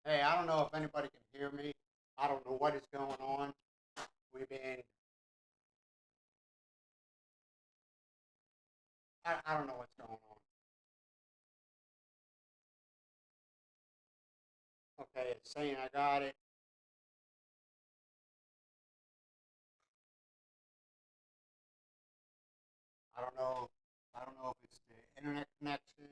Hey, I don't know if anybody can hear me. I don't know what is going on. We've been, I don't know what's going on. Okay, it's saying I got it. I don't know. I don't know if it's the internet connection.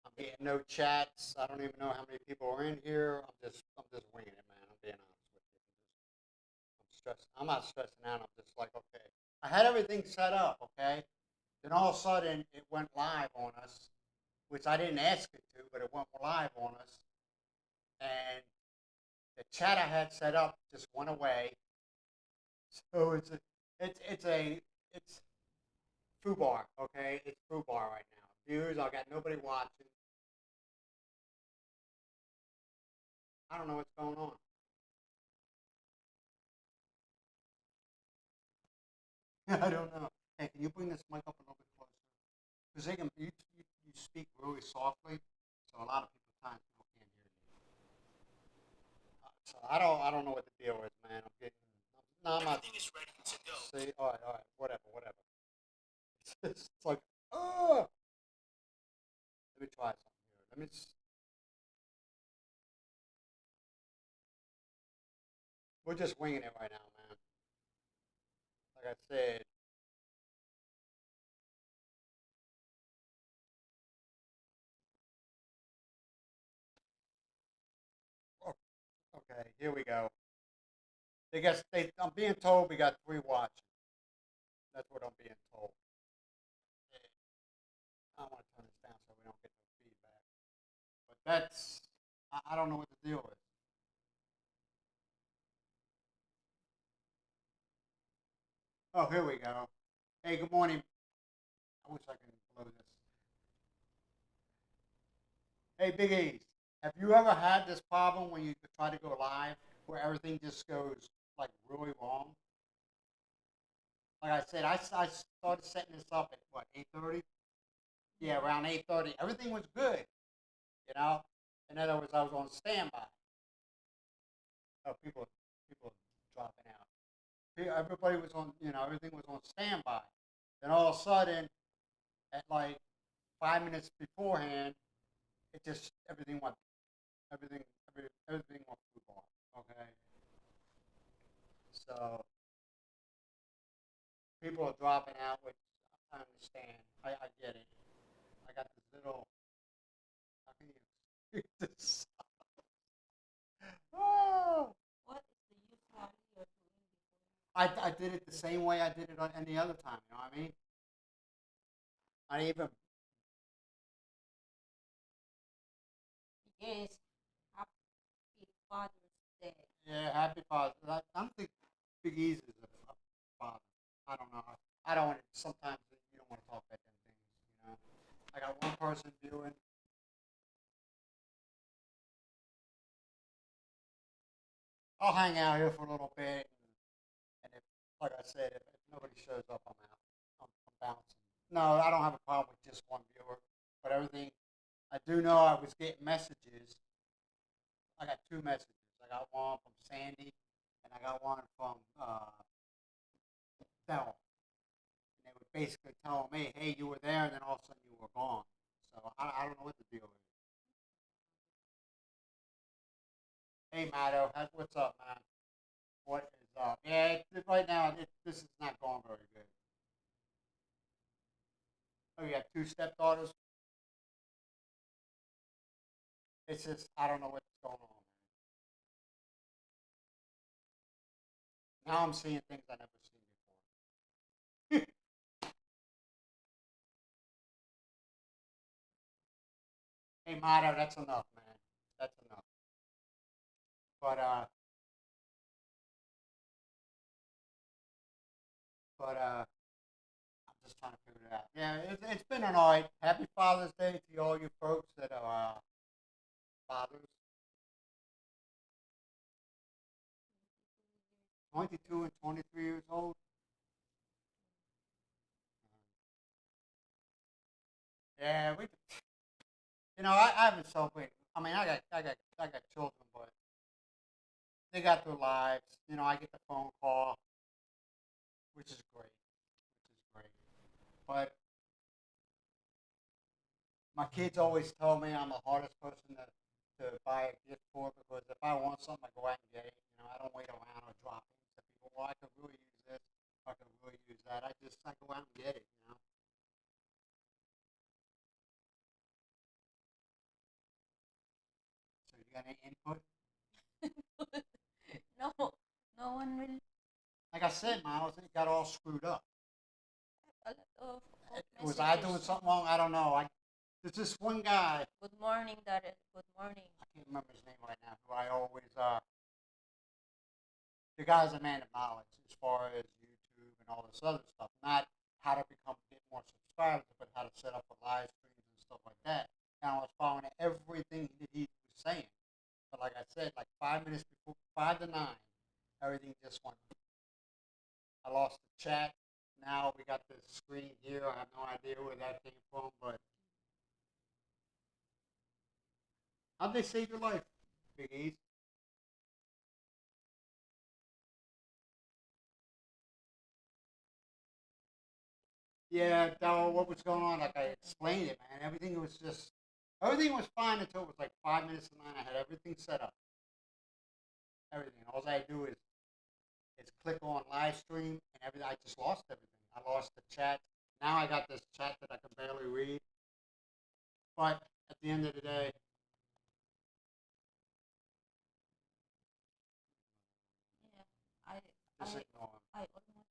I'm getting no chats. I don't even know how many people are in here. I'm just winging it, man. I'm being honest with you. I'm stressing. I'm not stressing out. I'm just like, okay. I had everything set up, okay. Then all of a sudden it went live on us, which I didn't ask it to, but it went live on us, and the chat I had set up just went away. So it's foo bar, okay? It's foo bar right now. Viewers, I got nobody watching. I don't know what's going on. I don't know. Hey, can you bring this mic up a little bit closer? Because you speak really softly, so a lot of people times people can't hear you. So I don't know what the deal is, man. I'm getting no, I'm not. Everything is ready to go. See, all right, whatever, whatever. It's like, oh, let me try something here. We're just winging it right now, man. Like I said, oh, okay, here we go. I'm being told we got three watching. That's what I'm being told. I want to turn this down so we don't get no feedback. But I don't know what the deal is. Oh, here we go. Hey, good morning. I wish I could blow this. Hey, Big E's. Have you ever had this problem when you try to go live where everything just goes like really wrong? Like I said, I started setting this up at what 8:30. Yeah, around 8:30. Everything was good, you know. In other words, I was on standby. Oh, people dropping out. Everybody was on, everything was on standby. Then all of a sudden, at like 5 minutes beforehand, it just everything, everything went blue bar. Okay, so people are dropping out, which I understand. I get it. I got this little. How can you this? Oh, I did it the same way I did it on any other time. You know what I mean? I even yeah, happy father. I don't think Big E's is a father. I don't know. I don't want to. Sometimes you don't want to talk about them things. I got one person viewing. I'll hang out here for a little bit, and if, like I said, if nobody shows up, I'm out. I'm bouncing. No, I don't have a problem with just one viewer, but everything. I do know I was getting messages. I got two messages. I got one from Sandy, and I got one from Bell. And they were basically telling me, "Hey, you were there, and then all of a sudden you were gone." So I don't know what the deal is. Hey, Matto, what's up, man? What is up? Yeah, right now this is not going very good. Oh, you have two stepdaughters. It's just I don't know what's going on. Now I'm seeing things I never seen before. Hey, Matto, that's enough, man. That's enough. But uh, but I'm just trying to figure it out. Yeah, it's been an alright. Happy Father's Day to all you folks that are fathers. 22 and 23 years old. Yeah, I haven't celebrated. I mean, I got children, but they got their lives. You know, I get the phone call, which is great, which is great. But my kids always tell me I'm the hardest person to buy a gift for because if I want something, I go out and get it. You know, I don't wait around or drop in to people. Well, I could really use this. I could really use that. I go out and get it. You know. So you got any input? No, no one will Like I said, Miles, it got all screwed up. a lot of Was I doing messages. something wrong? I don't know. There's this one guy. Good morning, Darren. Good morning. I can't remember his name right now. Who I always the guy's a man of knowledge as far as YouTube and all this other stuff. Not how to get more subscribers, but how to set up a live streams and stuff like that. And I was following everything that he was saying. But like I said, like 5 minutes before 5 to 9, everything just went. I lost the chat. Now we got this screen here. I have no idea where that came from, but how'd they save your life, Big East? Yeah, Daryl, what was going on? Like I explained it, man. Everything was fine until it was like 5 minutes to 9. I had everything set up, everything. All I had to do is click on live stream and everything. I just lost everything. I lost the chat. Now I got this chat that I can barely read. But at the end of the day, Yeah, I, just I, ignore them. I almost.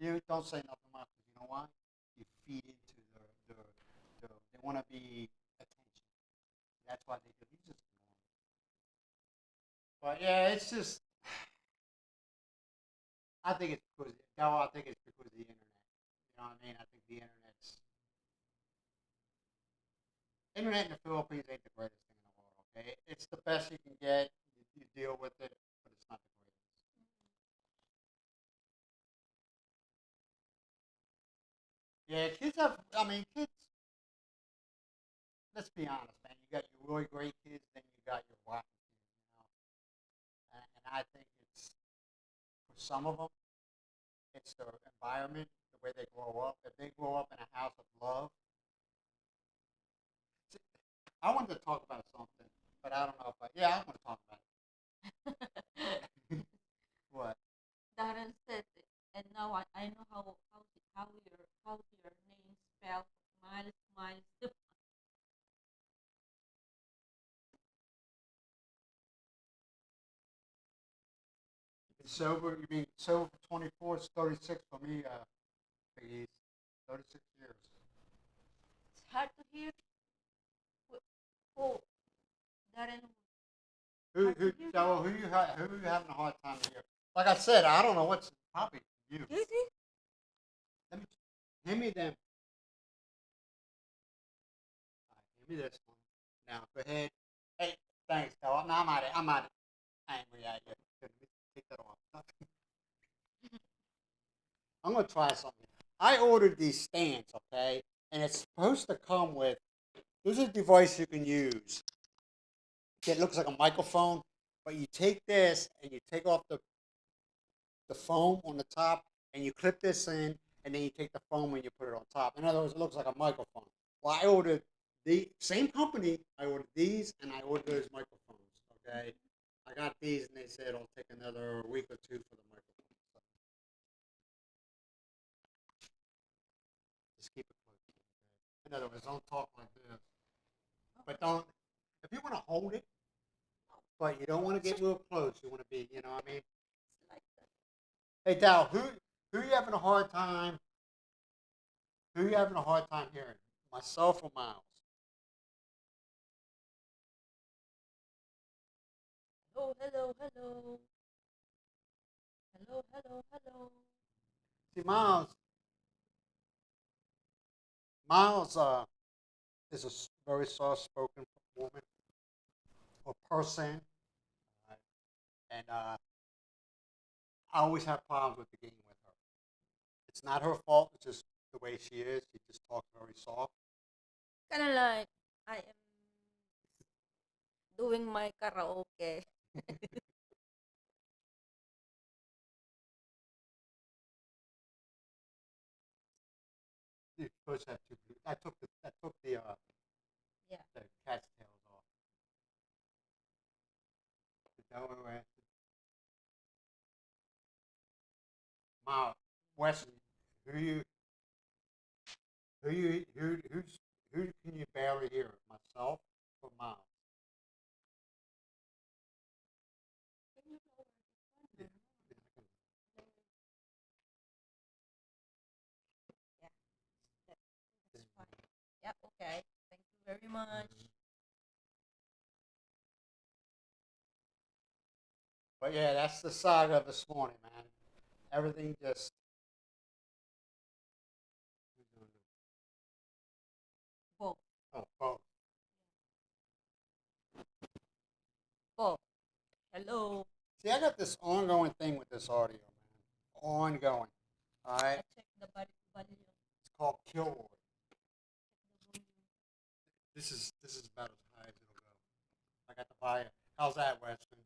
You don't say nothing much because you know why? You feed into they want to be attention. That's why they do. You just ignore them. But yeah, it's just I think it's because no, I think it's because of the internet. You know what I mean? I think the internet in the Philippines ain't the greatest thing in the world. Okay, it's the best you can get. You deal with it, but it's not the greatest. Yeah, kids have. I mean, kids. Let's be honest, man. You got your really great kids, then you got your rotten kids. You know, and I think it's for some of them, it's their environment, the way they grow up. If they grow up in a house of love, see, I wanted to talk about something, but I don't know if yeah, I want to talk about it. What? Darren said it, and now I know how your name spelled. Miles, Miles. Sober? You mean sober for 24? It's 36 for me. Big 36 years. It's hard to hear. Oh, Darren, Who hard to who hear you. Joe, who you having a hard time here? Like I said, I don't know what's probably you. Really? Let me hand me them. All right, hand me this one. Now go ahead. Hey, thanks, Joe. Now I'm out. I'm angry at you. Let me take that off. I'm gonna try something. I ordered these stands, okay, and it's supposed to come with. There's a device you can use. It looks like a microphone, but you take this and you take off the foam on the top, and you clip this in, and then you take the foam and you put it on top. In other words, it looks like a microphone. Well, I ordered the same company. I ordered these, and I ordered those microphones. Okay, I got these, and they said it'll take another week or two for the microphone. So just keep it close. Okay? In other words, don't talk like this, but don't. If you want to hold it, but you don't want to get real close. You want to be, you know what I mean? It's like that. Hey, Dal, who you having a hard time? Who you having a hard time hearing? Myself or Miles? Hello, hello, hello. Hello, hello, hello. See, Miles is a very soft-spoken woman or person, uh, and I always have problems with the game with her. It's not her fault. It's just the way she is. She just talks very soft. Kind of like I am. doing my karaoke. You're supposed to have two. Yeah. The cat's tails off. The Delaware, Miles, Weston, who you who can you barely hear? Myself or Miles? Can you lower Yeah. this one? Lower. Yeah, that's fine. Yeah, okay. Thank you very much. But yeah, that's the saga this morning, man. Everything just. Both. Oh, both. Both. Hello. See, I got this ongoing thing with this audio, man. Ongoing. All I right. check the volume. It's called Kilroy. The volume. This is about as high as it'll go. I got the volume. How's that, Weston?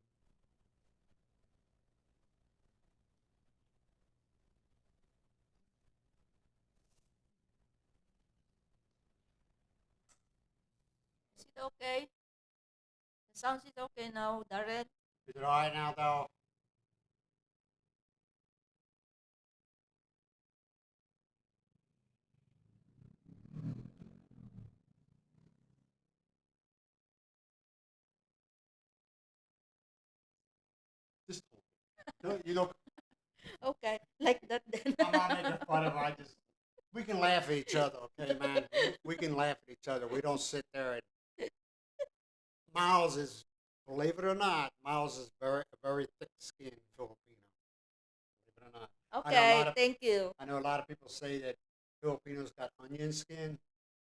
Is it okay? The sound is okay now, Darren? Is it all right now, though? Just don't, you know, Okay, like that then. I'm not making fun of it. We can laugh at each other, okay, man? We can laugh at each other. We don't sit there and Miles is, believe it or not, Miles is very thick-skinned Filipino. Believe it or not. Okay, thank you. I know a lot of people say that Filipinos got onion skin.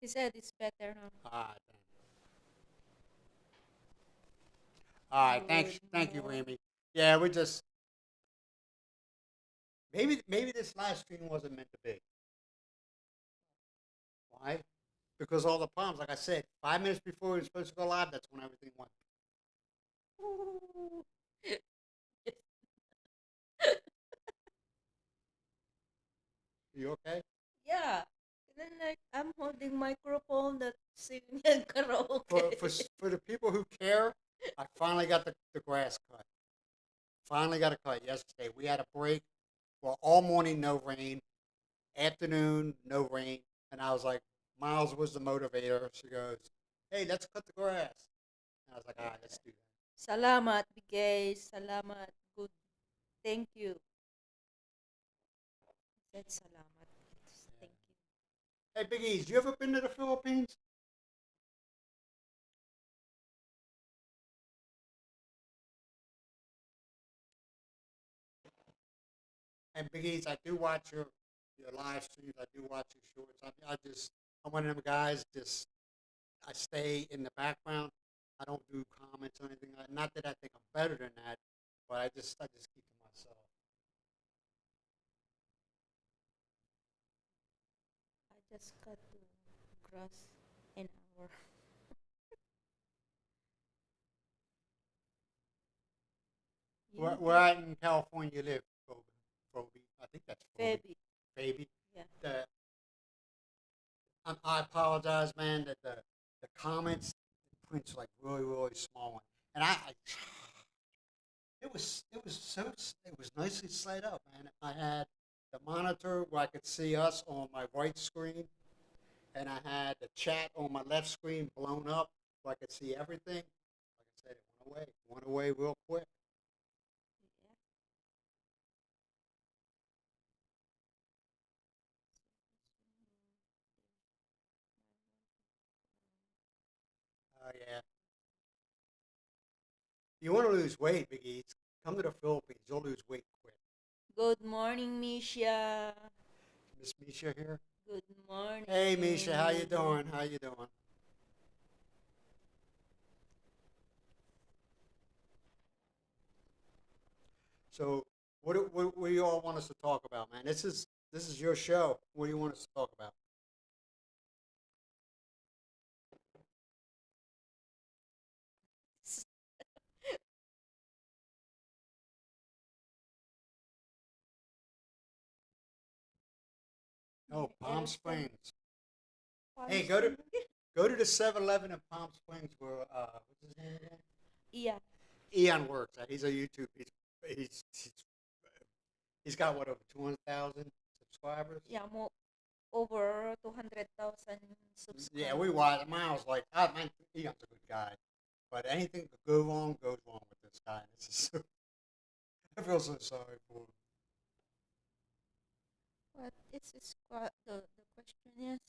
He said it's better now. Ah, damn. All right, Good thank you, morning. Remy. Yeah, we just maybe this live stream wasn't meant to be. Why? Because all the problems, like I said, 5 minutes before we were supposed to go live, that's when everything went. Ooh. You okay? Yeah. And then like I'm holding microphone that's singing karaoke. For the people who care, I finally got the grass cut. Finally got a cut yesterday. We had a break. Well, all morning no rain, afternoon no rain, and I was like, Miles was the motivator. She goes, "Hey, let's cut the grass." And I was like, "All right, let's do that." Salamat, bigay. Salamat. Good. Thank you. I said salamat. Yeah. Thank you. Hey, Big E's, you ever been to the Philippines? And Big E's, I do watch your live streams. I do watch your shorts. I'm one of them guys. Just I stay in the background. I don't do comments or anything. Not that I think I'm better than that, but I just keep to myself. I just cut the grass an hour. Where, You where get out in California you live, Phoebe? Phoebe. I think that's Phoebe. baby. Baby. Yeah. The, I apologize, man. That the comments, the print's like really small, and it was nicely set up, man. I had the monitor where I could see us on my right screen, and I had the chat on my left screen blown up where I could see everything. Like I said, it went away. It went away real quick. Yeah. Oh yeah. You want to lose weight, Big Eats? Come to the Philippines. You'll lose weight quick. Good morning, Misha. Miss Misha here. Good morning. Hey, Misha, how you doing? How you doing? So, what do you all want us to talk about, man? This is your show. What do you want us to talk about? Palm There's some Springs. Palm Hey, Springs again. go to the 7-Eleven in Palm Springs where what's his name again? Yeah. Eon works at. He's a YouTube. He's he's got what over 200,000 subscribers. Yeah, more over 200,000 Yeah, we subscribers. watch. Miles like I man, Eon's a good guy, but anything could go wrong goes wrong with this guy. It's just so, I feel so sorry for him. But it's quite, the question is,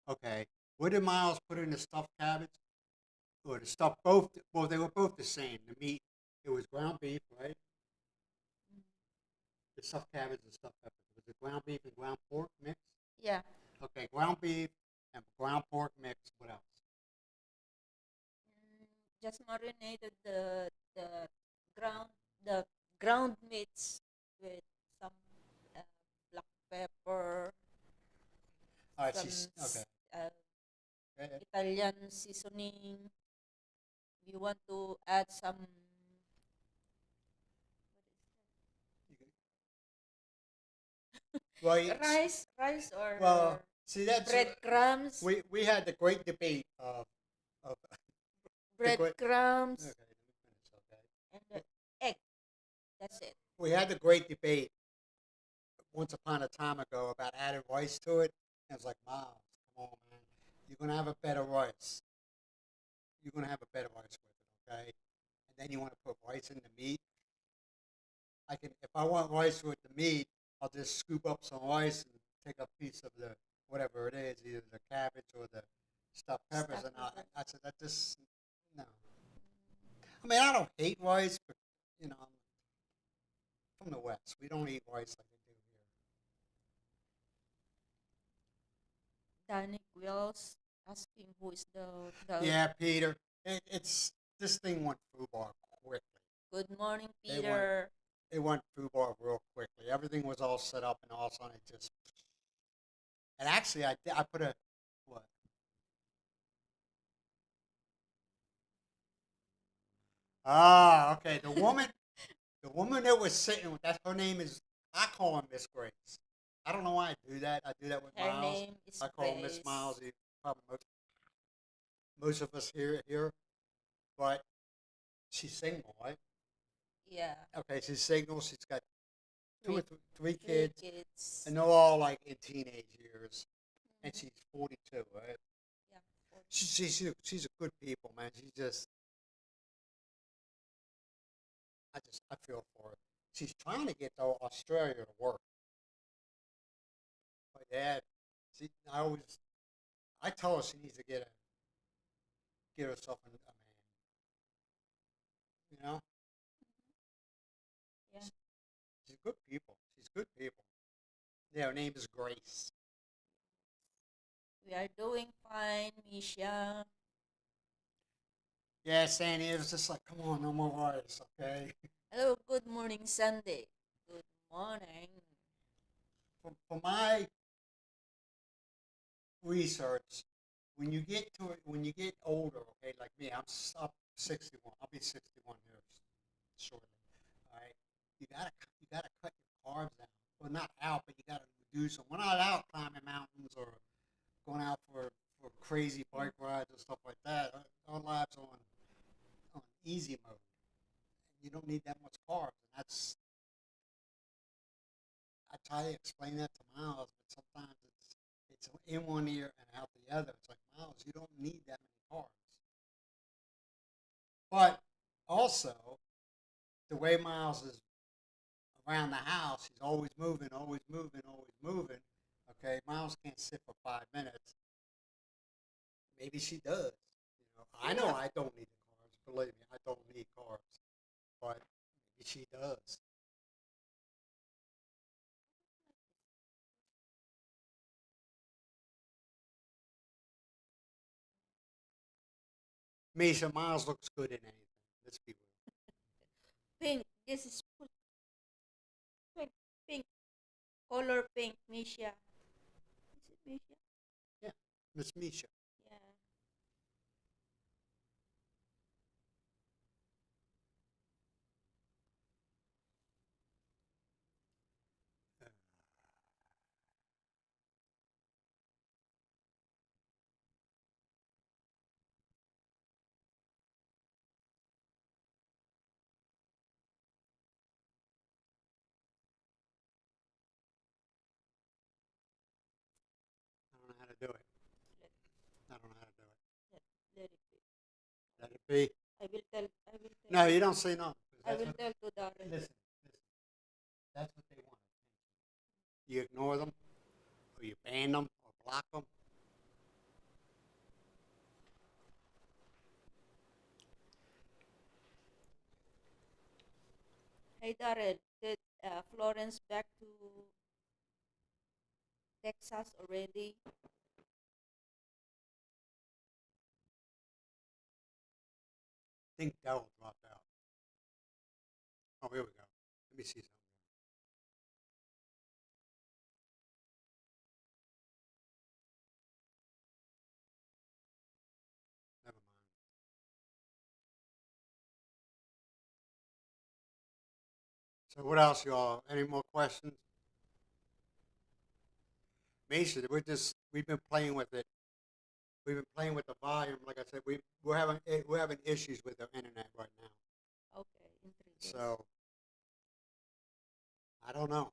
Okay, what did Miles put in the stuffed cabbage or the stuffed both? Well, they were both the same. The meat, it was ground beef, right? mm, The stuffed cabbage and stuffed peppers. Was it ground beef and ground pork mix? yeah, Okay, ground beef and ground pork mix. What else? mm, just marinated the ground the ground meats with some uh, black pepper, All right, some okay. uh, Eh, Italian seasoning. You want to add some Well, rice well, or see that's breadcrumbs, we had the great debate of the great. Okay, breadcrumbs, let me finish. Okay, and the egg. That's it. we had the great debate once upon a time ago about adding rice to it. And it's like, Miles, come on, man, you're gonna have a better rice. You're gonna have a better rice with it, okay? And then you want to put rice in the meat. I can, if I want rice with the meat, I'll just scoop up some rice and take a piece of the whatever it is, either the cabbage or the stuffed peppers, Stuff and pepper. I said that just no. I mean, I don't hate rice, but you know, I'm from the West. We don't eat rice like they do Danny Wills asking who is the here. Yeah, Peter, it's this thing went foobar quickly. good morning, They went Peter. it went foobar real quickly. Everything was all set up, and all of a sudden it just. And actually, I put a what? Ah, okay. The woman that was sitting with that, her name is, I call her Miss Grace. I don't know why I do that. I do that with Her Miles. name is I call her Miss Grace. Miles. Probably most of us here, but she's single, right? Yeah, Okay, she's single. She's got two or three three three kids, kids. and they're all like in teenage years. And Mhm. she's 42, right? Yeah, four. She's a good people, man. She just, I feel for her. She's trying to get to Australia to work. But yeah, I tell her she needs to get herself a man. You know, Yeah, she's good people. She's good people. Yeah, her name is Grace. we are doing fine, Misha. Yeah, Sandy, it was just like, come on, no more rice, okay? Hello, good morning, Sunday. Good morning. For my research, when you get older, okay, like me, I'm 61. I'll be 61 here shortly. All right, you gotta cut your carbs out. Well, not out, but you gotta reduce them. We're not out climbing mountains or going out for crazy bike rides and stuff like that. Our lives are on easy mode. You don't need that much carbs, and that's I try to explain that to Miles, but sometimes it's in one ear and out the other. It's like Miles, you don't need that many carbs. But also, the way Miles is around the house, he's always moving, always moving, always moving. Okay, Miles can't sit for 5 minutes. Maybe she does. I know Yeah, I don't need the carbs. Believe me, I don't need carbs, but maybe she does. Misha, Miles looks good in anything. Let's be real. pink. This is pink. Pink. Color pink, Misha. Is it Misha? Yeah, Miss Misha. Yeah. Let it be. I will tell. I will tell. No, you don't say no. 'Cause I that's will what, tell to Darren. listen, listen. That's what they want. You ignore them, or you ban them, or block them. Hey Darren, did Florence back to Texas already? I think Dell dropped out. Oh, here we go. Let me see something. Never mind. So what else, y'all? Any more questions? Mason, we've been playing with it. We've been playing with the volume. Like I said, we're having issues with the internet right now. Okay, in 3 days. So I don't know.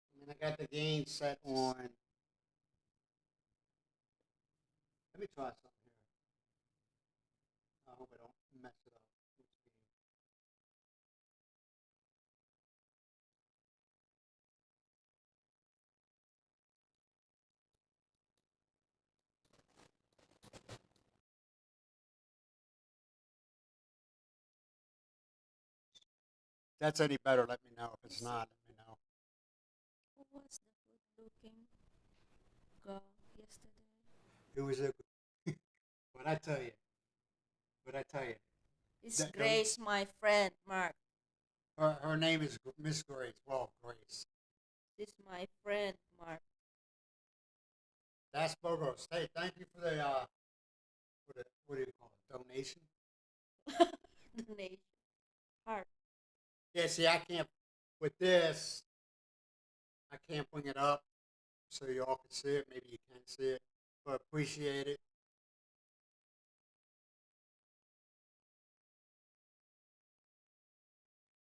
I mean, I got the game set on. Let me try something here. I hope I don't mess it up. If that's any better, let me know. If it's not, let me know. Who was the good-looking girl yesterday? It was a. What I tell you. What I tell you. It's Grace, my friend, Mark. Her name is Miss Grace. Well, Grace. This my friend, Mark. That's Bogos. Hey, thank you for the what do you call it? Donation. Donation. Heart. Yeah, see, I can't with this. I can't bring it up so y'all can see it. Maybe you can see it, but appreciate it.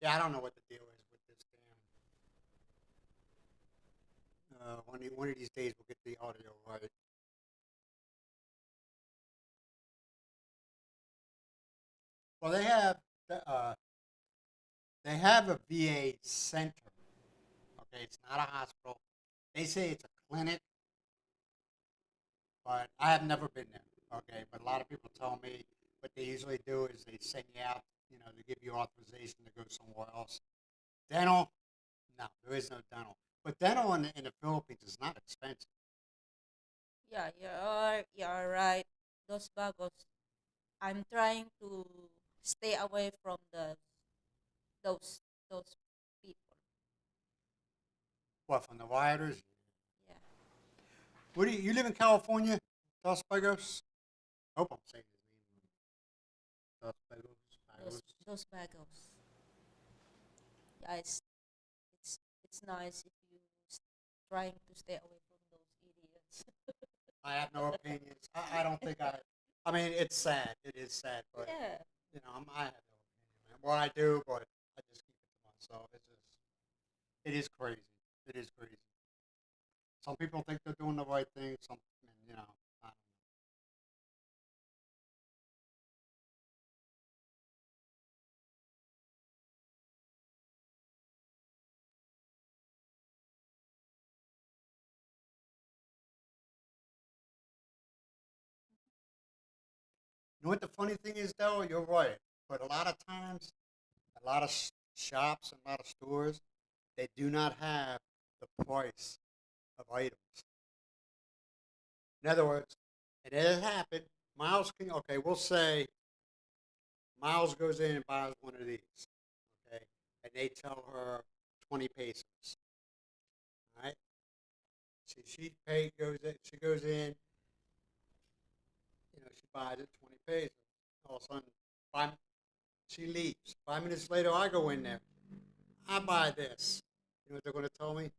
Yeah, I don't know what the deal is with this damn. One of these days we'll get the audio right. Well, uh, they have a VA center. Okay, it's not a hospital. They say it's a clinic, but I have never been there. Okay, but a lot of people tell me what they usually do is they send you out, to give you authorization to go somewhere else. Dental, no, there is no dental. But dental in the Philippines is not expensive. Yeah, you're right. Those bagos. I'm trying to stay away from those those people. What from the rioters? Yeah. What do you live in California, Dos Pagos? Hope I'm saying his name. Dos Pagos. Those Pagos. those bagos. Yeah, it's nice if you trying to stay away from those idiots. I have no opinions. I don't think I. I mean, it's sad. It is sad, but Yeah. I have no opinion, man. Well, I do, but I just keep it to myself. It is crazy. It is crazy. Some people think they're doing the right thing. Some, I don't know. You know what the funny thing is, though? You're right. But a lot of times, a lot of shops and a lot of stores, they do not have the price of items. In other words, it has happened. Miles can, okay, we'll say Miles goes in and buys one of these, okay, and they tell her 20 pesos, all right? She goes in, she buys it 20 pesos. All of a sudden, five, she leaves. 5 minutes later, I go in there. I buy this. You know what they're going to tell me?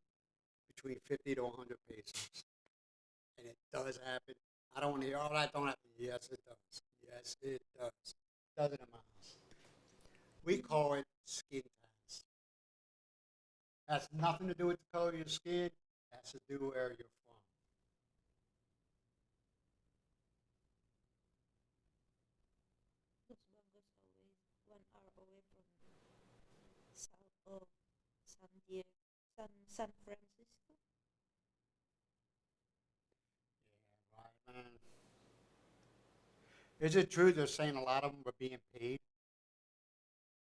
Between 50 to 100 pesos. And it does happen. I don't want to hear, oh, that don't happen. Yes, it does. Yes, it does. Doesn't it, Miles? We call it skin tax. Has nothing to do with the color of your skin. It has to do where you're from. of San Diego, San Francisco. Yeah, right, man. Is it true they're saying a lot of them were being paid?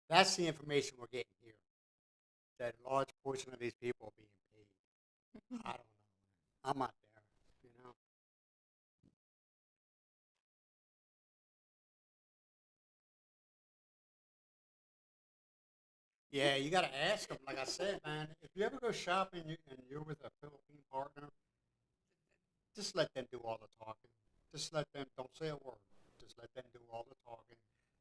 That's the information we're getting here. That a large portion of these people are being paid. I don't know. I'm not there. You know. Yeah, you got to ask them. Like I said, man, if you ever go shopping and you're with a Philippine partner, just let them do all the talking. Just let them. Don't say a word. Just let them do all the talking.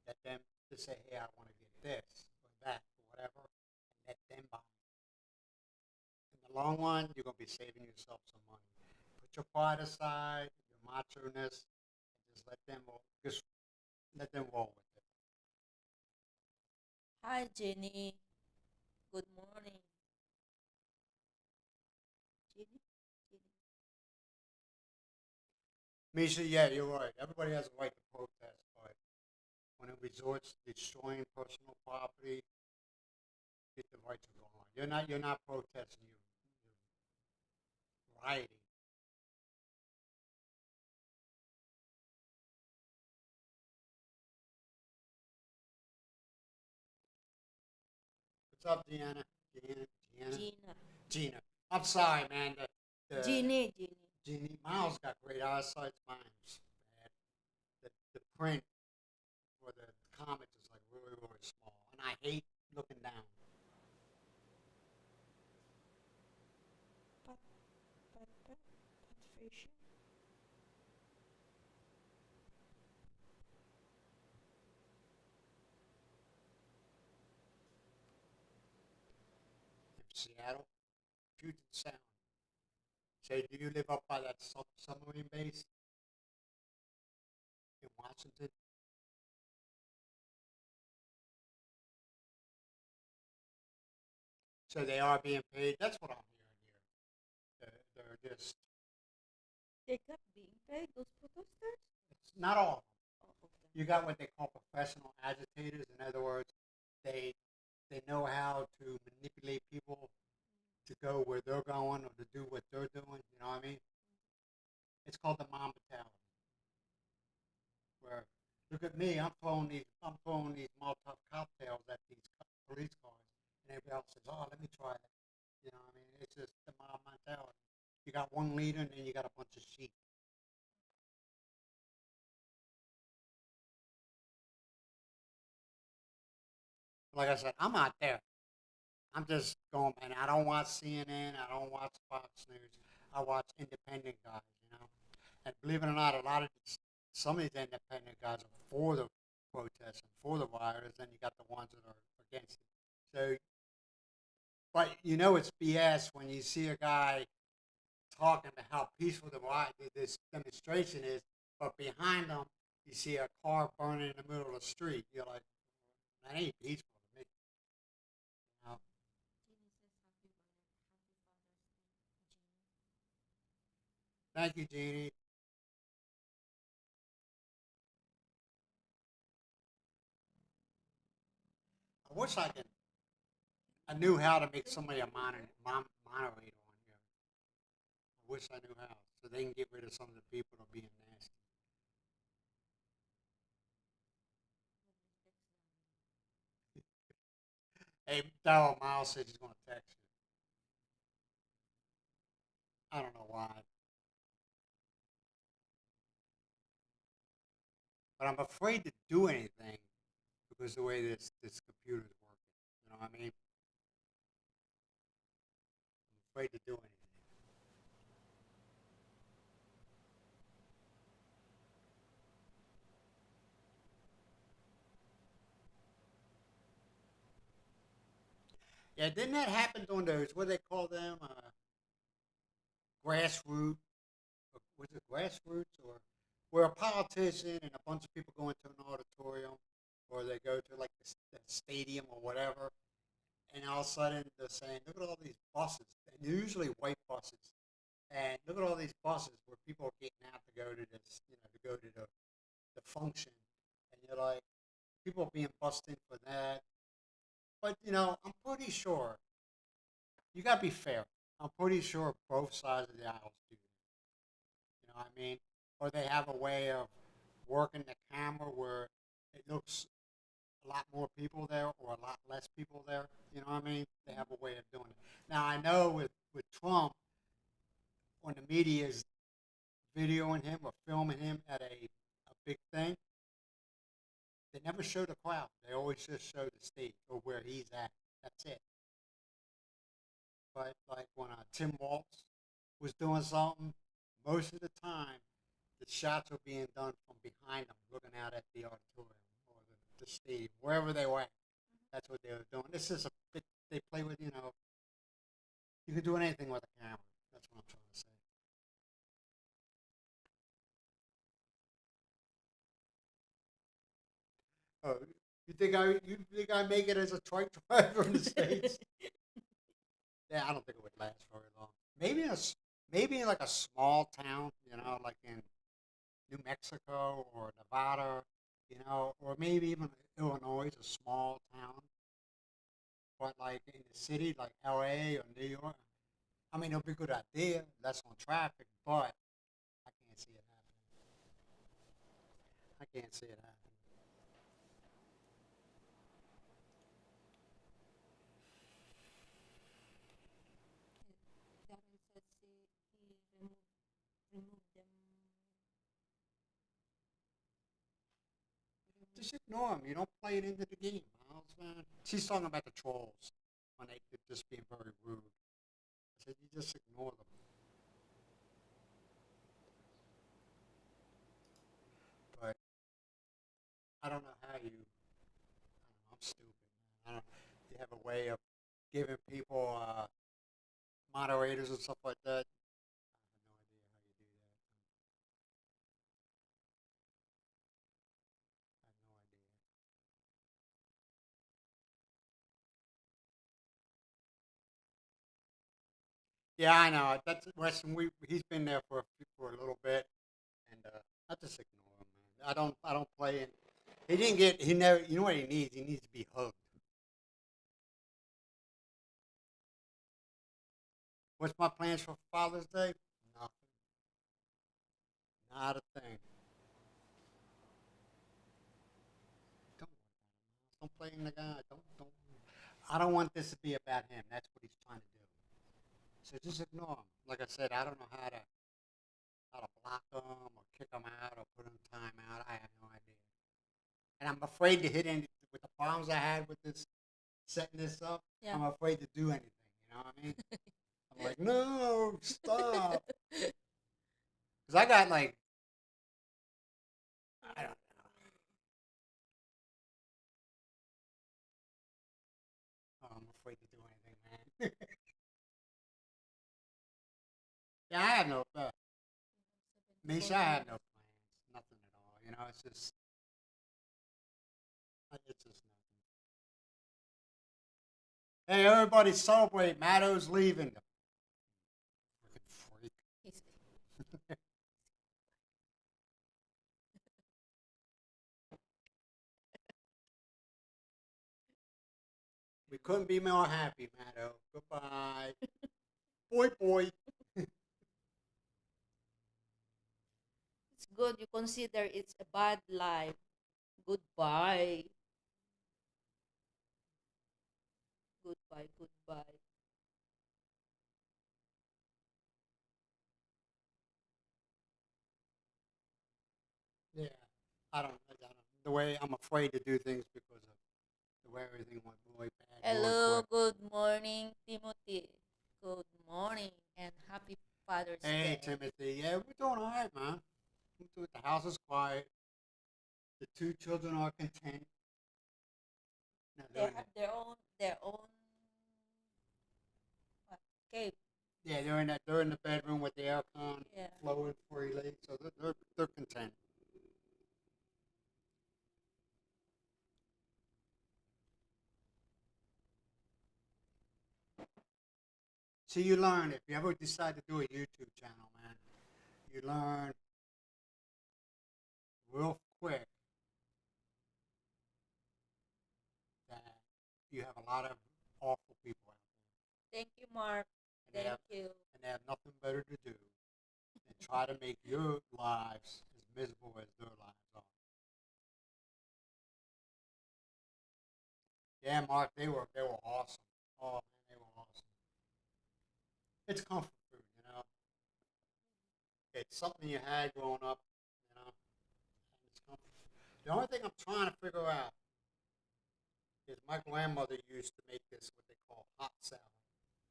Let them just say, "Hey, I want to get this or that or whatever," and let them buy. In the long run, you're gonna be saving yourself some money. Put your pride aside, your macho-ness, and just let them just let them roll with it. Hi, Jenny. Good morning, Jenny. Jenny. Misha, yeah, you're right. Everybody has a right to protest, but when it resorts to destroying personal property, get the right to go on. You're not protesting. You're rioting. What's up, Deanna? Deanna, Deanna, Gina. Gina. I'm sorry, man. The Jeannie, Jeannie. Genie Miles got great eyesight. Mine's bad. The print for the comics is like really, really small, and I hate looking down. Pat, pat Fisher. In Seattle, Puget Sound. Say, do you live up by that submarine base in Washington? So they are being paid. That's what I'm hearing here. They're just, They got being paid, those protesters? it's not all of them. Oh, okay. You got what they call professional agitators. In other words, they they know how to manipulate people to go where they're going or to do what they're doing. You know what I mean? It's called the mom mentality. Where look at me, I'm throwing these Molotov cocktails at these police cars, and everybody else says, "Oh, let me try that." You know what I mean? It's just the mob mentality. You got one leader, and then you got a bunch of sheep. Like I said, I'm not there. I'm just going, man. I don't watch CNN. I don't watch Fox News. I watch independent guys, you know. And believe it or not, some of these independent guys are for the protests and for the rioters, and you got the ones that are against it. So, but it's BS when you see a guy talking about how peaceful this demonstration is, but behind them you see a car burning in the middle of the street. You're like, that ain't peaceful to me. You know? Jeannie says Thank you, Jeannie. I wish I knew how to make somebody a moderator on here. I wish I knew how, so they can get rid of some of the people that are being nasty. Hey, Daryl Miles says he's going to text you. I don't know why, but I'm afraid to do anything because the way this computer is working. You know what I mean? I'm afraid to do anything. Yeah, didn't that happen during those? What do they call them? Grassroots? Was it grassroots or where a politician and a bunch of people go into an auditorium or they go to like the stadium or whatever, and all of a sudden they're saying, "Look at all these buses," and they're usually white buses, and look at all these buses where people are getting out to go to this, to go to the function, and you're like, people are being bussed in for that. But I'm pretty sure you got to be fair. I'm pretty sure both sides of the aisles do. You know what I mean? Or they have a way of working the camera where it looks a lot more people there or a lot less people there. You know what I mean? They have a way of doing it. Now I know with Trump, when the media is videoing him or filming him at a big thing, they never show the crowd. They always just show the stage or where he's at. That's it. But like when Tim Waltz was doing something, most of the time the shots were being done from behind them, looking out at the auditorium or the stage, wherever they were at. That's what they were doing. This is a bit they play with. You can do anything with a camera. That's what I'm trying to say. Oh, you think I make it as a truck driver in the states? Yeah, I don't think it would last very long. Maybe maybe in like a small town, like in New Mexico or Nevada, or maybe even Illinois, a small town. But like in the city, like LA or New York, I mean, it'll be a good idea, less on traffic, but I can't see it happening. I can't see it happening. Darren says he remove them. Just ignore them. You don't play it into the game, Miles, man. She's talking about the trolls when they're just being very rude. I said, you just ignore them. But I don't know how you. I don't know, I'm stupid, man. I don't. You have a way of giving people moderators and stuff like that. I have no idea how you do that. I have no idea. Yeah, I know. That's Weston. He's been there for a little bit, and I just ignore him, man. I don't play it. He didn't get. He never. You know what he needs? He needs to be hugged. What's my plans for Father's Day? Nothing. Not a thing. Don't worry about him, Miles. Don't play in the guy. Don't. I don't want this to be about him. That's what he's trying to do. So just ignore him. Like I said, I don't know how to block him or kick him out or put him in timeout. I have no idea. And I'm afraid to hit any with the problems I had with this setting this up. Yeah. I'm afraid to do anything. You know what I mean? I'm like, no, stop. Because I got like, I don't know. Oh, I'm afraid to do anything, man. Yeah, I have no, Misha, I have no plans. Nothing at all. It's just nothing. Hey, everybody celebrate. Matto's leaving. Freaking freak. He's We couldn't be more happy, Matto. Goodbye. Boy, boy. it's good you consider it's a bad life. Goodbye. Goodbye. Goodbye. Yeah. I don't. The way I'm afraid to do things because of the way everything went really bad really Hello, quick. good morning, Timothy. Good morning and happy Father's Hey, Day. Timothy. Yeah, we're doing all right, man. The house is quiet. The two children are content. No, They have their own what, cave. yeah, they're in the bedroom with the aircon Yeah. flowing freely, so they're content. So you learn if you ever decide to do a YouTube channel, man. You learn real quick that you have a lot of awful people out Thank you, Mark. there, Thank you. and they have nothing better to do than try to make your lives as miserable as their lives are. Yeah, Mark, they were awesome. Oh man, they were awesome. It's comfort food, you know. It's something you had growing up, you know. And it's comfort food. The only thing I'm trying to figure out is my grandmother used to make this what they call hot salad.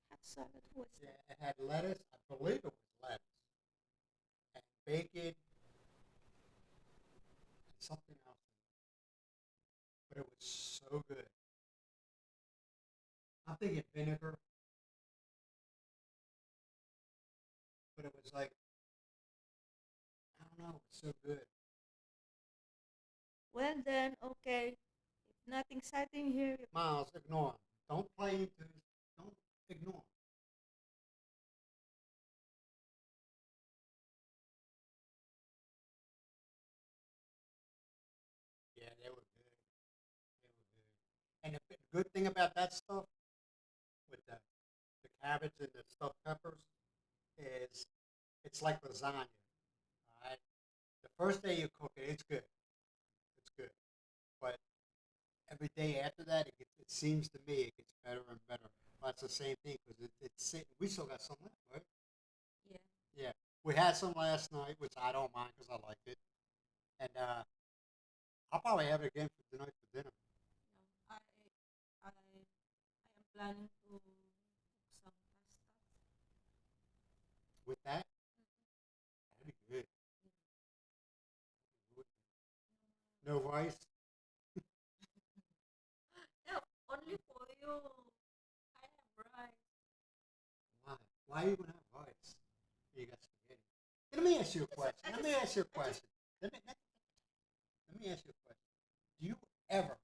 Hot salad. What's Yeah, that? it had lettuce. I believe it was lettuce and bacon and something else, but it was so good. I'm thinking vinegar, but it was like I don't know, it was so good. Well then, okay. If nothing exciting here, Miles, ignore 'em. Don't play into. Don't ignore 'em. Yeah, they were good. They were good. And the good thing about that stuff with the cabbage and the stuffed peppers is it's like lasagna. All right. The first day you cook it, it's good. It's good. But every day after that, it seems to me it gets better and better. Well, that's the same thing because we still got some left, right? yeah. Yeah. We had some last night, which I don't mind because I liked it. And I'll probably have it again for tonight for dinner. No, I am planning to cook some pasta. With that, that'd be good. No rice. No, only for you. I have rice. Why? Why are you gonna have rice? You got spaghetti. Let me ask you a question. I Let me just, ask you a I just, question. Let me ask you a question. Do you ever,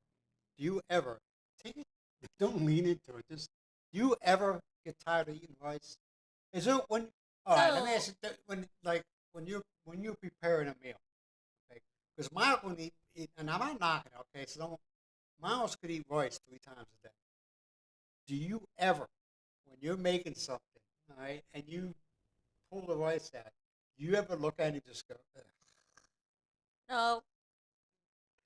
do you ever take it? Don't lean into it. Just do you ever get tired of eating rice? Is it when? All right. Let me no. ask you when like when you're preparing a meal, okay? Because Miles will eat, and I'm not knocking it, okay? So don't. Miles could eat rice 3 times a day. Do you ever, when you're making something, all right, and you pull the rice out, do you ever look at it and just go? Ugh? No,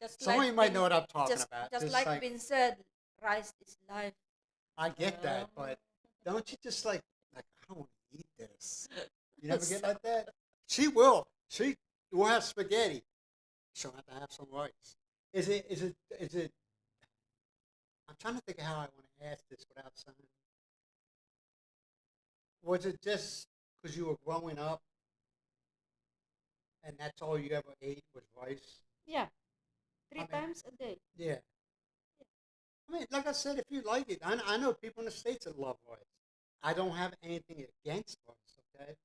just Some of like you might know what I'm talking about. just Just like like Vin said, rice is life. I get that, Um, but don't you just like I don't want to eat this. You never get so, like that. She will. She will have spaghetti. She'll have to have some rice. Is it? I'm trying to think of how I want to ask this without sounding. Was it just because you were growing up and that's all you ever ate was rice? yeah, I three mean, times a day. yeah. I mean, like I said, if you like it, I know people in the states that love rice. I don't have anything against rice. Okay,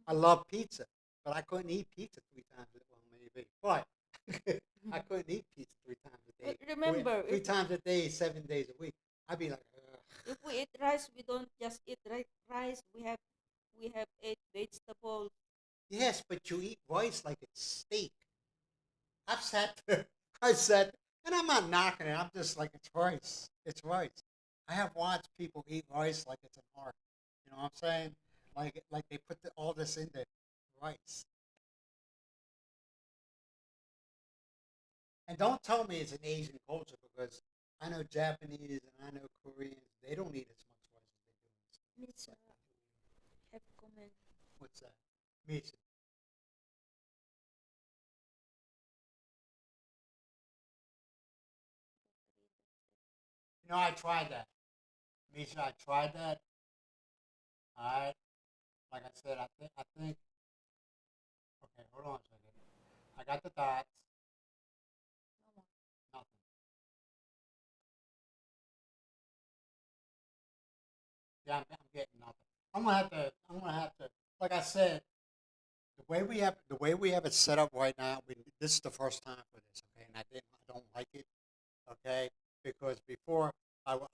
I love pizza, but I couldn't eat pizza 3 times. Well, maybe, but I couldn't eat pizza 3 times a But day. remember, Three times a day, 7 days a week. I'd be like, if we eat rice, we don't just eat rice. We have ate vegetables. yes, but you eat rice like it's steak. I've sat there, I said, and I'm not knocking it. I'm just like, it's rice. It's rice. I have watched people eat rice like it's an art. You know what I'm saying? Like they put all this in there, rice. And don't tell me it's an Asian culture because I know Japanese and I know Koreans. They don't eat as much rice as they do in the States. Miss, Like have comment. what's that? Meat. I tried that. Misha, I tried that. All right. Like I said, I think. Okay, hold on a second. I got the dots. No more. Nothing. Yeah, I'm getting nothing. I'm gonna have to. I'm gonna have to. Like I said, the way we have it set up right now. This is the first time for this. Okay, and I don't like it. Okay, because before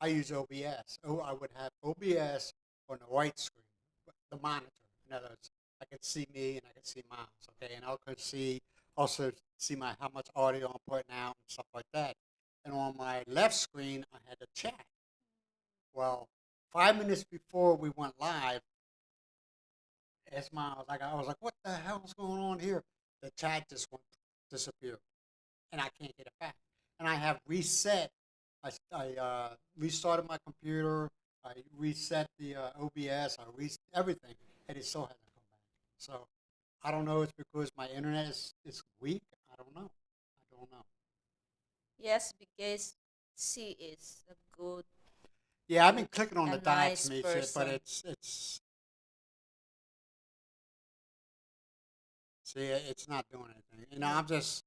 I use OBS. Oh, I would have OBS on the right screen, the monitor. In other words, I could see me and I could see Miles. Okay, and I could see my how much audio I'm putting out and stuff like that. And on my left screen, I had the chat. Well, 5 minutes before we went live, as Miles, I was like, what the hell's going on here? The chat just went disappeared, and I can't get it back. And I have reset. I restarted my computer. I reset the OBS. I reset everything, and it still hasn't come back. So I don't know. It's because my internet is weak. I don't know. I don't know. Yes, because she is a good, Yeah, I've good, been clicking on a the dots, nice Misha, but person. it's see, it's not doing anything. You know, Yeah. I'm just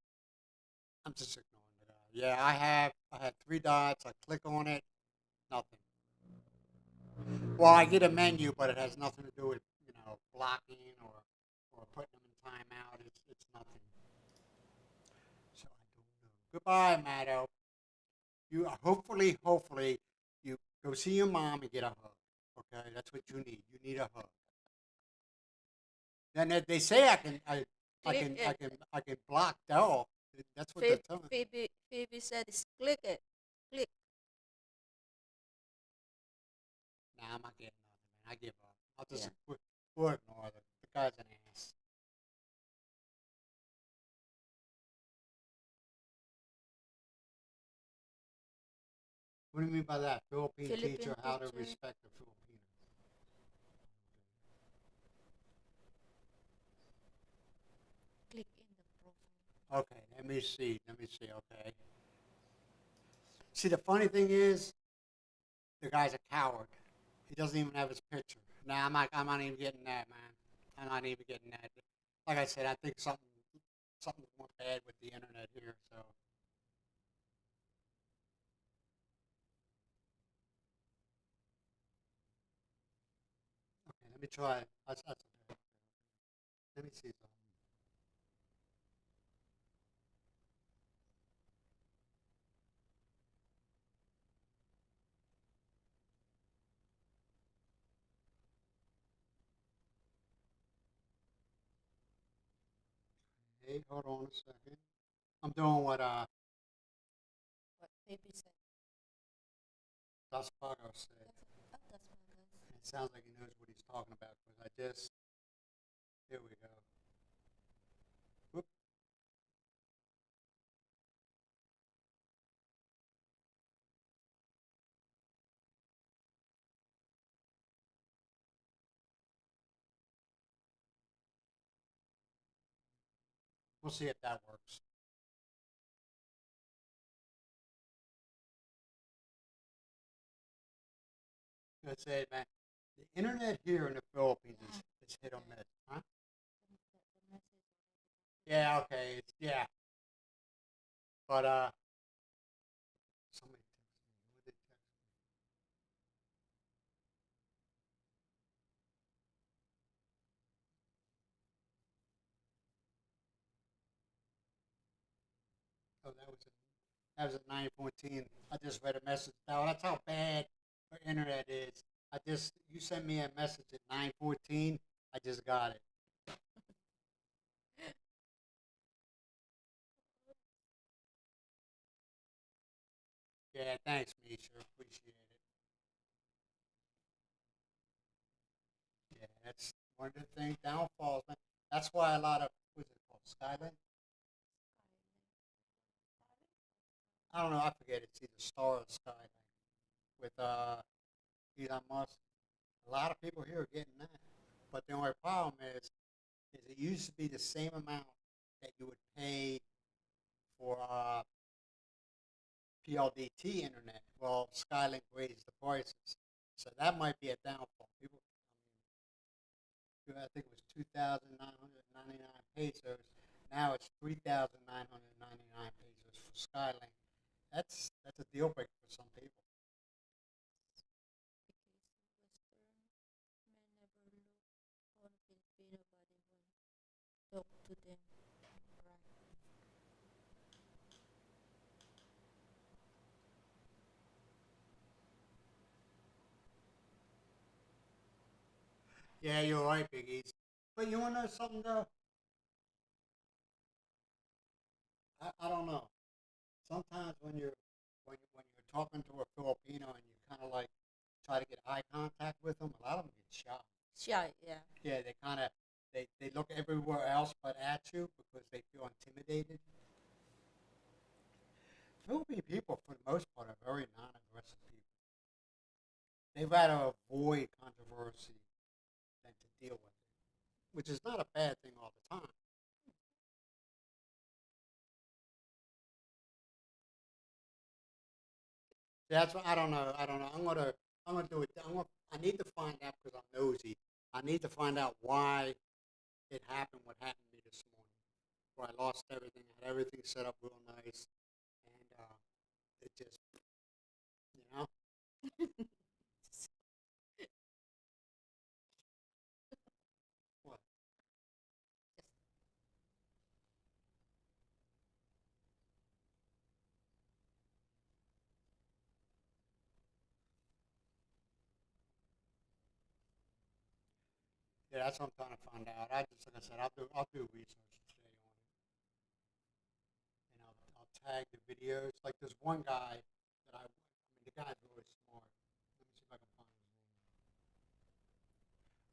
ignoring it. Yeah, I had three dots. I click on it, nothing. Well, I get a menu, but it has nothing to do with blocking or putting them in timeout. It's nothing. So I don't know. Goodbye, Maddo. You hopefully you go see your mom and get a hug. Okay, that's what you need. You need a hug. Then they say Click it. I can block Daryl. That's what they're telling. Phoebe said, is click it. Click. Nah, I'm not getting nothing, man. I give up. I'll Yeah. just we'll ignore the guy's an ass. What do you mean by that? Philippine Philippine teacher how to teacher. respect the Filipinos. Click in the profile. Okay, let me see. Let me see. Okay. See, the funny thing is, the guy's a coward. He doesn't even have his picture. Nah, I'm not even getting that, man. I'm not even getting that. Like I said, I think something went bad with the internet here. So, okay, let me try. That's okay. Let me see something. Hey, hold on a second. I'm doing what What Phoebe said. Das Pago said. That's my guys. It sounds like he knows what he's talking about because I just here we go. Whoop. We'll see if that works. I say, man, the internet here in the Philippines is hit or miss, huh? The message. Yeah, okay, yeah, but somebody texted me. Who did they text me? Oh, that was at 9:14. I just read a message. Now that's how bad the internet is. You sent me a message at 9:14. I just got it. Yeah, thanks, Misha. Appreciate it. Yeah, that's one of the things downfalls, man. That's why a lot of what's it called, Skyline? I don't know. I forget. It's either Star or Skyline with Elon Musk. A lot of people here are getting that, but the only problem is it used to be the same amount that you would pay for PLDT internet. Well, Skylink raised the prices, so that might be a downfall. I think it was 2,999 pesos. Now it's 3,999 pesos for Skylink. That's a deal breaker for some people. Because Western men never look on Filipino body when talk to them. Right. Yeah, you're right, Biggies. But you want to know something though? I don't know. Sometimes when you're when you're talking to a Filipino and you kind of like try to get eye contact with them, a lot of them get shy. Shy, yeah. Yeah, they kind of they look everywhere else but at you because they feel intimidated. Philippine people, for the most part, are very non-aggressive people. They rather avoid controversy than to deal with it, which is not a bad thing all the time. That's what I don't know. I don't know. I'm gonna do it. I need to find out because I'm nosy. I need to find out why it happened. What happened to me this morning? Where I lost everything. I had everything set up real nice, and it just you know what? Yeah, that's what I'm trying to find out. I just like I said, I'll do research today on it, and I'll tag the videos. Like there's one guy that I mean the guy's really smart. Let me see if I can find his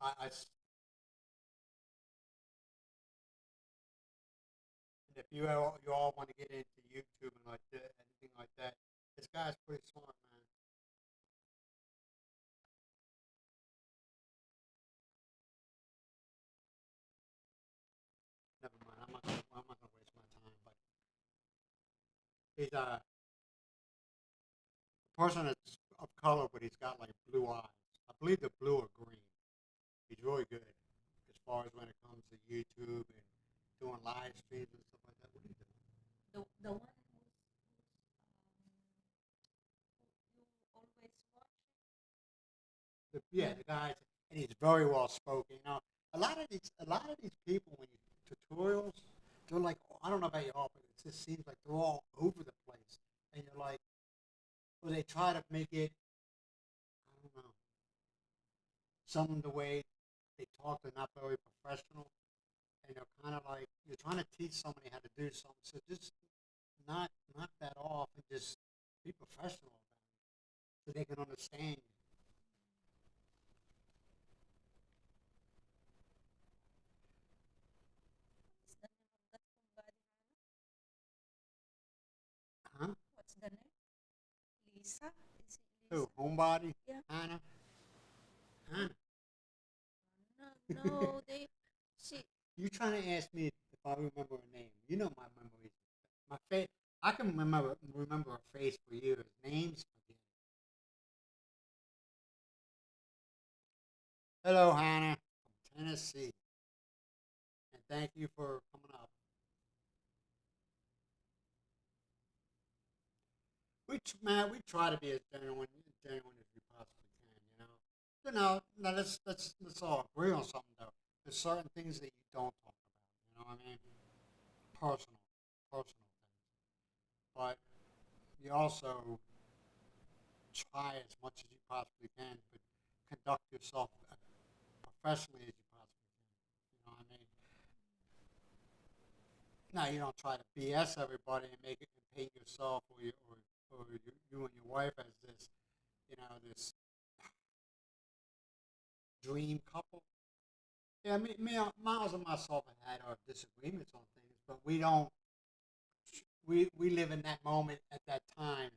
name. And if you all want to get into YouTube and like that, anything like that, this guy's pretty smart, man. Never mind. I'm not gonna waste my time. But he's a person that's of color, but he's got like blue eyes. I believe they're blue or green. He's really good as far as when it comes to YouTube and doing live streams and stuff like that. What are you doing? The one who you always watch. Yeah, the guys, and he's very well spoken. You know, a lot of these people when you tutorials, they're like, oh, I don't know about y'all, but it just seems like they're all over the place, and you're like, well, they try to make it, I don't know, some of the way they talk, they're not very professional, and they're kind of like you're trying to teach somebody how to do something, so just knock that off and just be professional about it, so they can understand you. What's the name of that somebody? Huh? What's the name? Lisa? Is it Who? Lisa? Homebody? Yeah. Hannah? Hannah? No, no, they. She. You trying to ask me if I remember her name? You know my memory. My face. I can remember her face for years. Names, forget. Hello, Hannah from Tennessee, and thank you for coming up. Man, we try to be as genuine as we possibly can. Now let's all agree on something though. There's certain things that you don't talk about. You know what I mean? Personal, personal things. But you also try as much as you possibly can, but conduct yourself professionally as you possibly can. You know what I mean? Now you don't try to BS everybody and make it and paint yourself or you and your wife as this, this dream couple. Yeah, Miles and myself have had our disagreements on things, but we don't. We live in that moment at that time.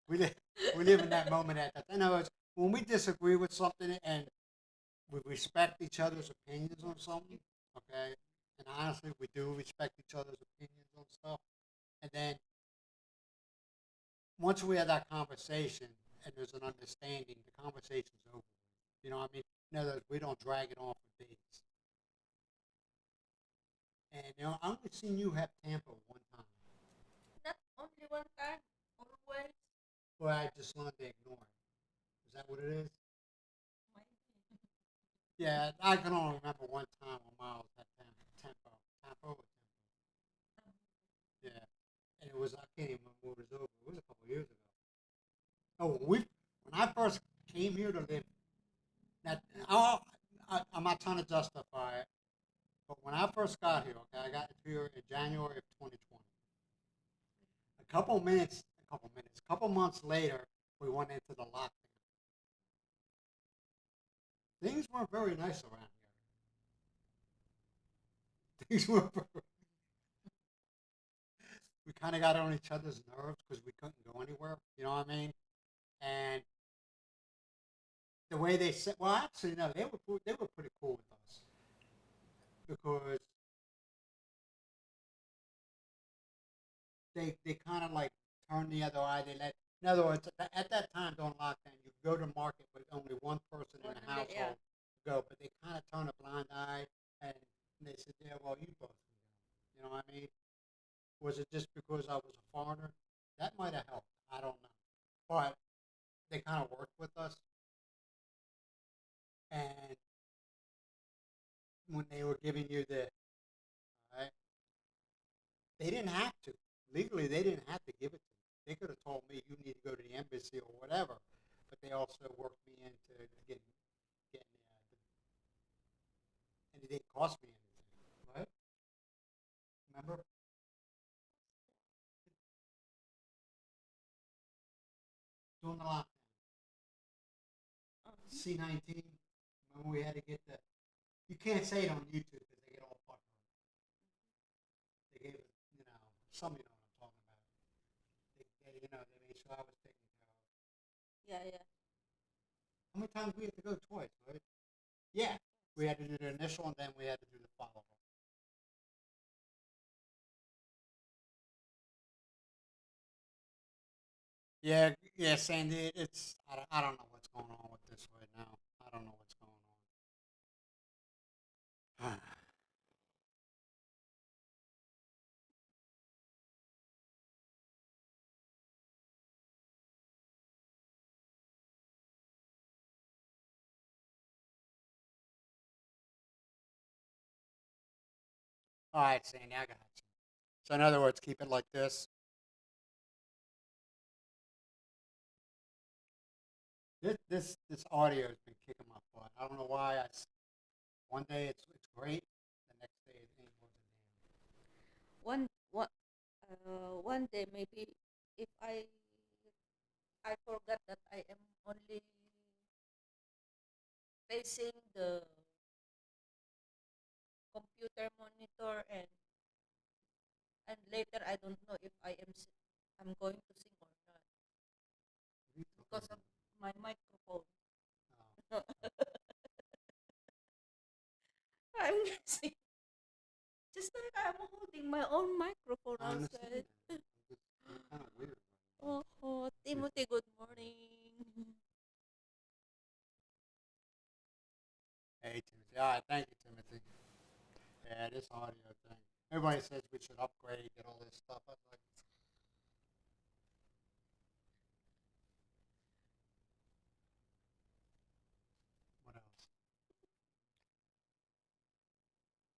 We live we live in that moment at that. In other words, when we disagree with something and we respect each other's opinions on something, okay? And honestly, we do respect each other's opinions on stuff. And then once we have that conversation and there's an understanding, the conversation's over. You know what I mean? In other words, we don't drag it on for days. And I only seen you have Tampa one time, Not only one time, always. where I just learned to ignore it. Is that what it is? Maybe. Yeah, I can only remember one time when Miles had Tampa or Tempo. Yeah, and it was I can't even remember what it was over. It was a couple of years ago. Oh, when I first came here to live, that I'm not trying to justify it, but when I first got here, okay, I got here in January of 2020. couple months later, we went into the lockdown. Things weren't very nice around here. Things were. We kind of got on each other's nerves because we couldn't go anywhere. You know what I mean? And the way they said, well, actually, no, they were pretty cool with us because they kind of like turned the other eye. In other words, at that time during lockdown, you go to market with only one person in One the only, yeah. household go, but they kind of turn a blind eye and they said, yeah, well, you both can go. You know what I mean? Was it just because I was a foreigner? That might have helped. I don't know. But they kind of worked with us. And when they were giving you right, they didn't have to. Legally, they didn't have to give it to me. They could have told me you need to go to the embassy or whatever. But they also worked me into getting and it didn't cost me anything. Right? Remember? Doing the lockdown. Uh-huh. C-19. When we had to get the. You can't say it on YouTube because they get all fucked up. They gave it, some you know what I'm talking about. They made sure I was taken care of. Yeah, yeah. How many times we had to go twice, right? Yeah. We had to do the initial and then we had to do the follow up. Yeah, yeah, Sandy. I don't know what's going on with this right now. I don't know what's going on. All right, Sandy, I got you. So in other words, keep it like this. This audio has been kicking my butt. I don't know why. One day it's great, the next day it ain't worth a damn. One one one day maybe if I forgot that I am only facing the computer monitor and later I don't know if I'm going to sing or not What are you talking because of about? my microphone. Oh, I'm guessing just like I'm holding my own microphone I understand outside. that. You're kind of weird right Oh, oh, now. Timothy, good morning. Hey, Timothy. All right, thank you, Timothy. Yeah, this audio thing. Everybody says we should upgrade, get all this stuff. I'm like, what else?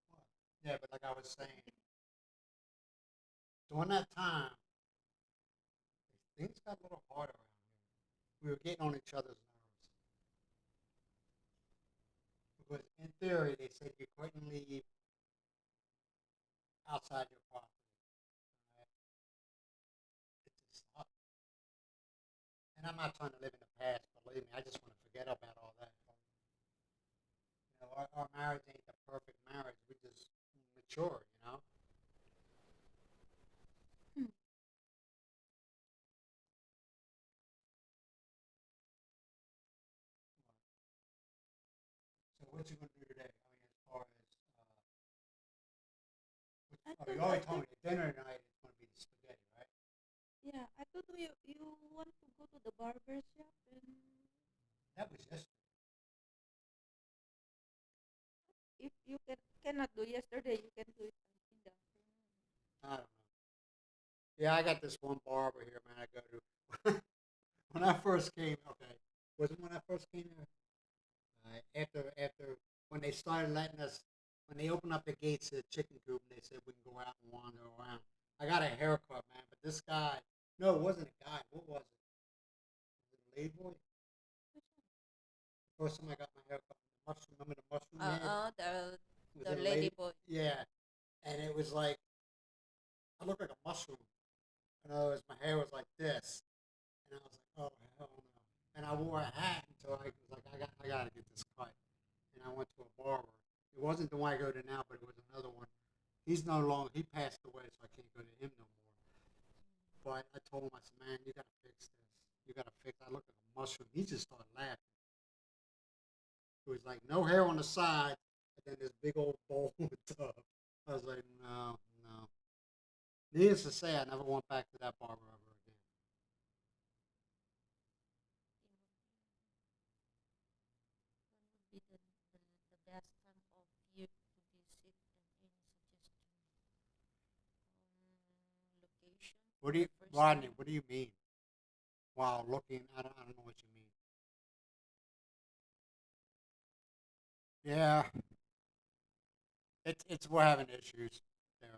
What? Yeah, but like I was saying, during that time, things got a little harder around here. We were getting on each other's nerves because, in theory, they said you couldn't leave outside your property. Right? It just sucked. And I'm not trying to live in the past. Believe me, I just want to forget about all that. Our marriage ain't the perfect marriage. We just mature. Hmm. So what you gonna do today? I mean, as far as I oh, thought you already after, told me the dinner tonight is gonna be the spaghetti, right? yeah, I thought you want to go to the barber shop and That was yesterday. if you cannot do yesterday, you can do it in the afternoon. I don't know. Yeah, I got this one barber here, man. I go to when I first came. Okay, was it when I first came here? After when they started letting us, when they opened up the gates to the chicken coop, and they said we can go out and wander around. I got a haircut, man. But this guy, no, it wasn't a guy. What was it? Was it a lady boy? Which First time I got my haircut, the mushroom. Remember the mushroom one? head? Was The it a lady lady? boy. Yeah, and it was like I looked like a mushroom. In other words, my hair was like this, and I was like, oh hell no. And I wore a hat until I was like, I gotta get this cut. And I went to a barber. It wasn't the one I go to now, but it was another one. He's no longer. He passed away, so I can't go to him no more. But I told him, I said, man, you gotta fix this. You gotta fix. I look like a mushroom. He just started laughing. It was like no hair on the side, and then this big old bowl on the top. I was like, no, no. Needless to say, I never went back to that barber ever again. When would be the best time of year to visit and any suggestion location What for do you, the first Rodney? time? What do you mean? While looking, I don't know what you mean. Yeah, it's we're having issues. There,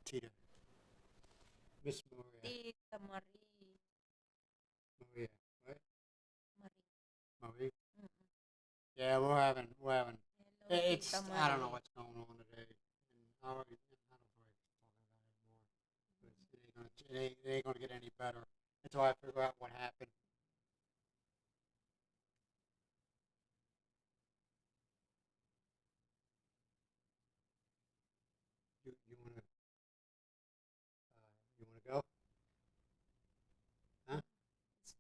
Tita, Miss Maria, Tita Marie. Maria, right? Marie. Marie. Mm-mm. Yeah, we're having. Hello, Tita It's I don't know Marie. what's going on today. And I already, I don't feel like talking about it anymore. It ain't gonna get any better until I figure out what happened. You wanna you wanna go? Huh? It's an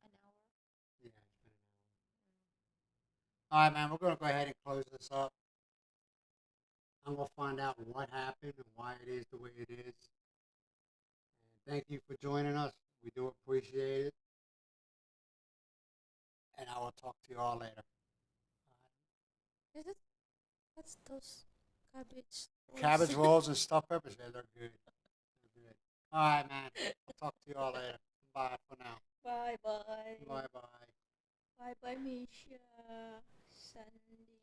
hour. Yeah, it's been an hour. All right, man. We're gonna go ahead and close this up. I'm gonna find out what happened and why it is the way it is. And thank you for joining us. We do appreciate it. And I will talk to you all later. Is it? What's those cabbage rolls? Cabbage rolls and stuffed peppers. Yeah, they're good. They're good. All right, man. I'll talk to you all later. Bye for now. Bye bye. Bye bye. Bye bye, Misha. Sandy.